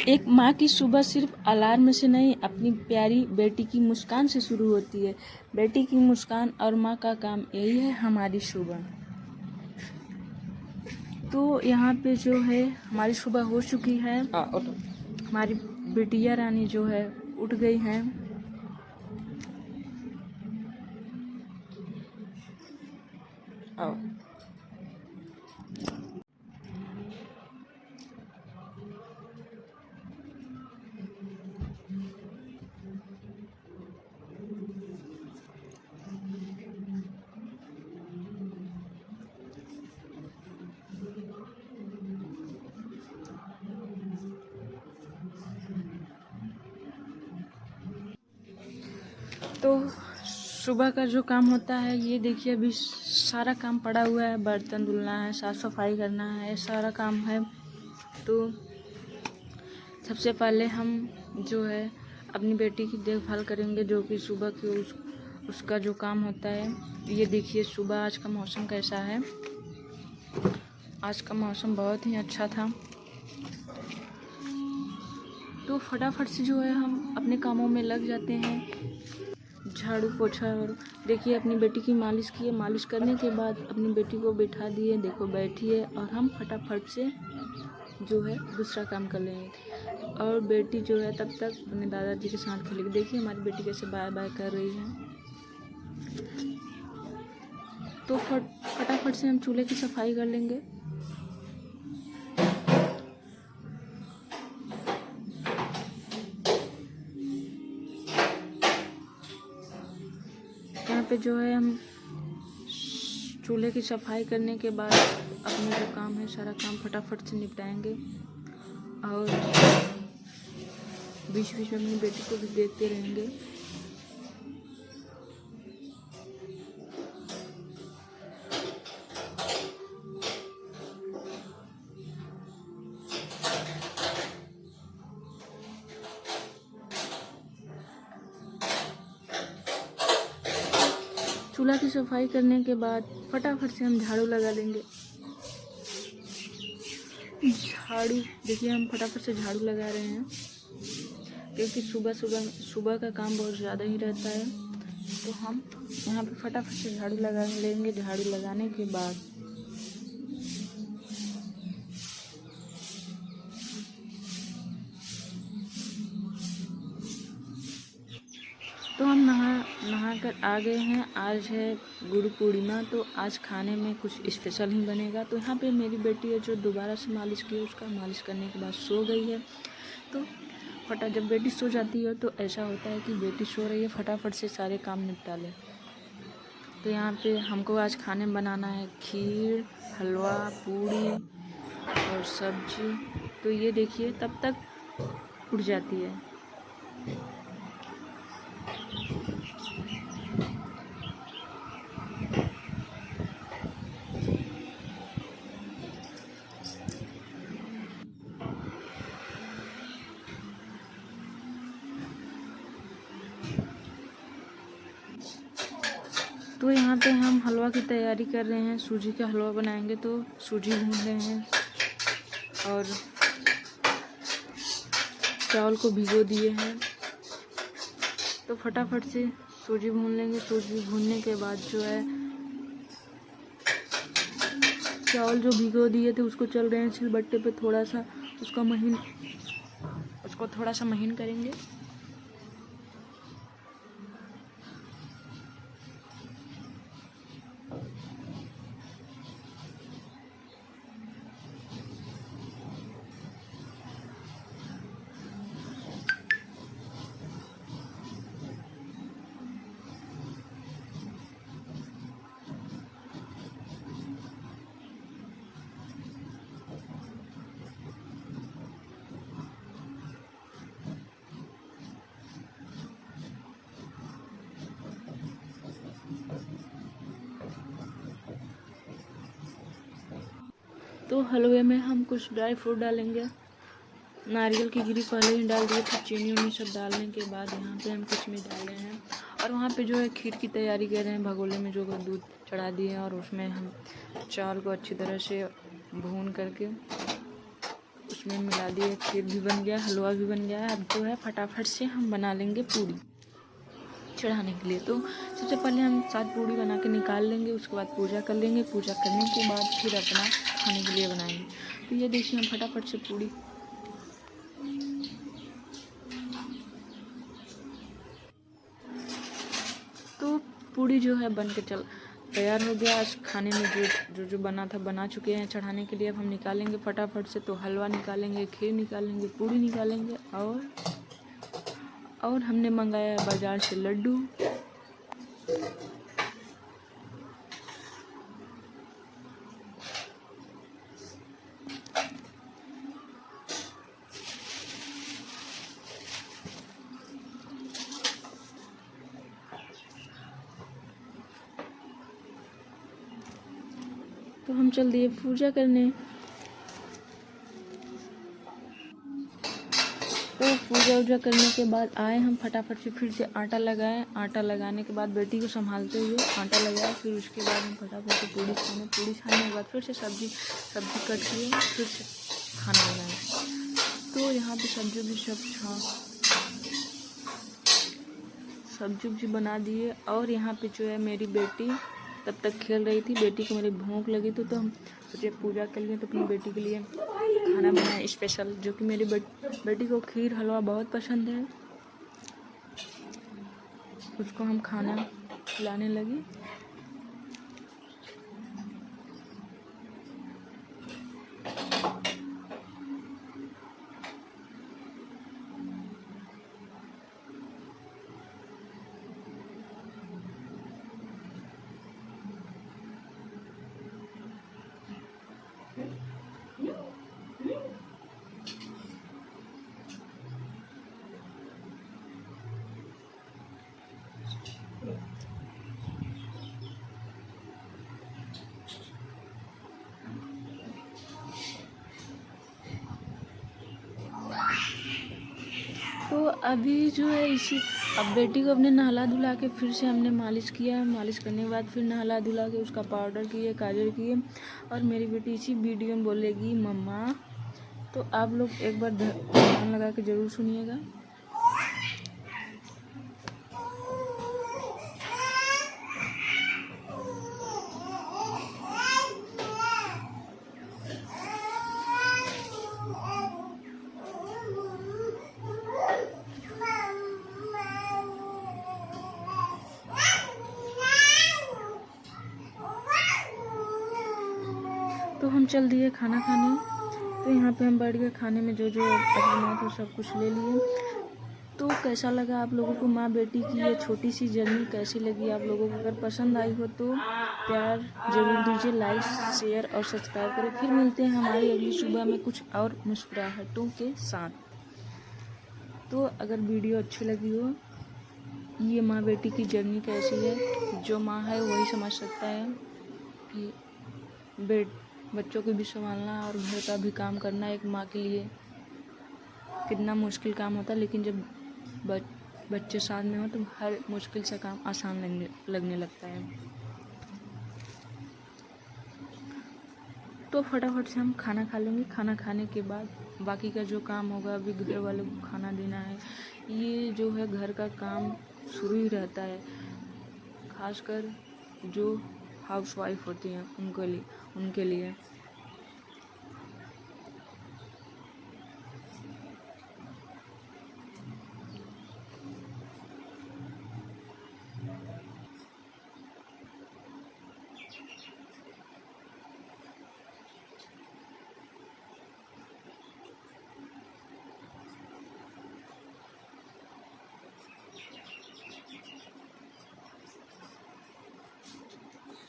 एक माँ की सुबह सिर्फ अलार्म से नहीं, अपनी प्यारी बेटी की मुस्कान से शुरू होती है। बेटी की मुस्कान और माँ का काम, यही है हमारी सुबह। तो यहाँ पे जो है हमारी सुबह हो चुकी है। हमारी बिटिया रानी जो है उठ गई हैं। तो सुबह का जो काम होता है, ये देखिए अभी सारा काम पड़ा हुआ है। बर्तन धुलना है, साफ़ सफाई करना है, सारा काम है। तो सबसे पहले हम जो है अपनी बेटी की देखभाल करेंगे, जो कि सुबह की उसका जो काम होता है। ये देखिए सुबह आज का मौसम कैसा है। आज का मौसम बहुत ही अच्छा था। तो फटाफट से जो है हम अपने कामों में लग जाते हैं। झाड़ू पोछा, और देखिए अपनी बेटी की मालिश की है। मालिश करने के बाद अपनी बेटी को बिठा दिए, देखो बैठी है। और हम फटाफट से जो है दूसरा काम कर लेंगे। और बेटी जो है तब तक अपने दादाजी के साथ खेलेगी। देखिए हमारी बेटी कैसे बाय बाय कर रही है। तो फटाफट से हम चूल्हे की सफाई कर लेंगे। यहाँ पे जो है हम चूल्हे की सफाई करने के बाद अपना जो काम है सारा काम फटाफट से निपटाएंगे। और बीच बीच में अपनी बेटी को भी देखते रहेंगे। चूल्हा की सफाई करने के बाद फटाफट से हम झाड़ू लगा लेंगे। झाड़ू देखिए हम फटाफट से झाड़ू लगा रहे हैं, क्योंकि सुबह का काम बहुत ज़्यादा ही रहता है। तो हम यहाँ पे फटाफट से झाड़ू लगा लेंगे। झाड़ू लगाने के बाद तो हम नहा कर आ गए हैं। आज है गुरु पूर्णिमा, तो आज खाने में कुछ स्पेशल ही बनेगा। तो यहाँ पे मेरी बेटी है जो दोबारा से मालिश की, उसका मालिश करने के बाद सो गई है। तो जब बेटी सो जाती है तो ऐसा होता है कि बेटी सो रही है, फटाफट से सारे काम निपटा लें। तो यहाँ पे हमको आज खाने में बनाना है खीर, हलवा, पूड़ी और सब्जी। तो ये देखिए तब तक उठ जाती है। तो यहाँ पे हम हलवा की तैयारी कर रहे हैं। सूजी का हलवा बनाएंगे, तो सूजी भून रहे हैं और चावल को भिगो दिए हैं। तो फटाफट से सूजी भून लेंगे। सूजी भूनने के बाद जो है चावल जो भिगो दिए थे उसको चल रहे हैं सिलबट्टे पे थोड़ा सा उसको थोड़ा सा महीन करेंगे। तो हलवे में हम कुछ ड्राई फ्रूट डालेंगे। नारियल की गिरी पहले ही डाल दिए, फिर चीनी उनी सब डालने के बाद यहाँ पे हम किशमिश डाल रहे हैं। और वहाँ पे जो है खीर की तैयारी कर रहे हैं। भगोले में जो दूध चढ़ा दिए हैं और उसमें हम चावल को अच्छी तरह से भून करके उसमें मिला दिए, खीर भी बन गया, हलवा भी बन गया है। अब जो है फटाफट से हम बना लेंगे पूड़ी चढ़ाने के लिए। तो सबसे पहले हम 7 पूड़ी बना के निकाल लेंगे, उसके बाद पूजा कर लेंगे। पूजा करने के बाद फिर अपना खाने के लिए बनाएंगे। तो ये देखिए हम फटाफट से पूड़ी तो पूड़ी जो है बन के तैयार हो गया। आज खाने में जो बना था बना चुके हैं चढ़ाने के लिए। अब हम निकालेंगे फटाफट से। तो हलवा निकालेंगे, खीर निकालेंगे, पूड़ी निकालेंगे और हमने मंगाया बाज़ार से लड्डू। तो हम चल दिए पूजा करने। तो पूजा वूजा करने के बाद आए हम फटाफट से, फिर से आटा लगाए। आटा लगाने के बाद बेटी को संभालते हुए आटा लगाया। फिर उसके बाद हम फटाफट से पूड़ी छाने के बाद फिर से सब्जी कट किए, फिर से खाना बनाए। तो यहाँ पे सब्जी उब्जी बना दिए। और यहाँ पे जो है मेरी बेटी तब तक खेल रही थी। बेटी को मेरी भूख लगी तो हम सोचे पूजा कर लिए, तो अपनी बेटी के लिए खाना बनाया स्पेशल, जो कि मेरी बेटी को खीर हलवा बहुत पसंद है। उसको हम खाना खिलाने लगे। तो अभी जो है अब बेटी को अपने नहला धुला के फिर से हमने मालिश किया। मालिश करने के बाद फिर नहला धुला के उसका पाउडर किए, काजल किए। और मेरी बेटी इसी वीडियो में बोलेगी मम्मा। तो आप लोग एक बार ध्यान लगा के ज़रूर सुनिएगा। तो हम चल दिए खाना खाने। तो यहाँ पे हम बैठ गए खाने में, जो बना था सब कुछ ले लिए। तो कैसा लगा आप लोगों को माँ बेटी की ये छोटी सी जर्नी कैसी लगी आप लोगों को? अगर पसंद आई हो तो प्यार ज़रूर दीजिए, लाइक शेयर और सब्सक्राइब करें। फिर मिलते हैं हमारी अगली सुबह में कुछ और मुस्कुराहटों के साथ। तो अगर वीडियो अच्छी लगी हो, ये माँ बेटी की जर्नी कैसी है, जो माँ है वही समझ सकता है कि बच्चों को भी संभालना और घर का भी काम करना एक माँ के लिए कितना मुश्किल काम होता है। लेकिन जब बच्चे साथ में हो तो हर मुश्किल से काम आसान लगने लगता है। तो फटाफट से हम खाना खा लेंगे। खाना खाने के बाद बाकी का जो काम होगा, अभी घर वालों को खाना देना है। ये जो है घर का काम शुरू ही रहता है, खासकर जो हाउसवाइफ होती हैं उनके लिए।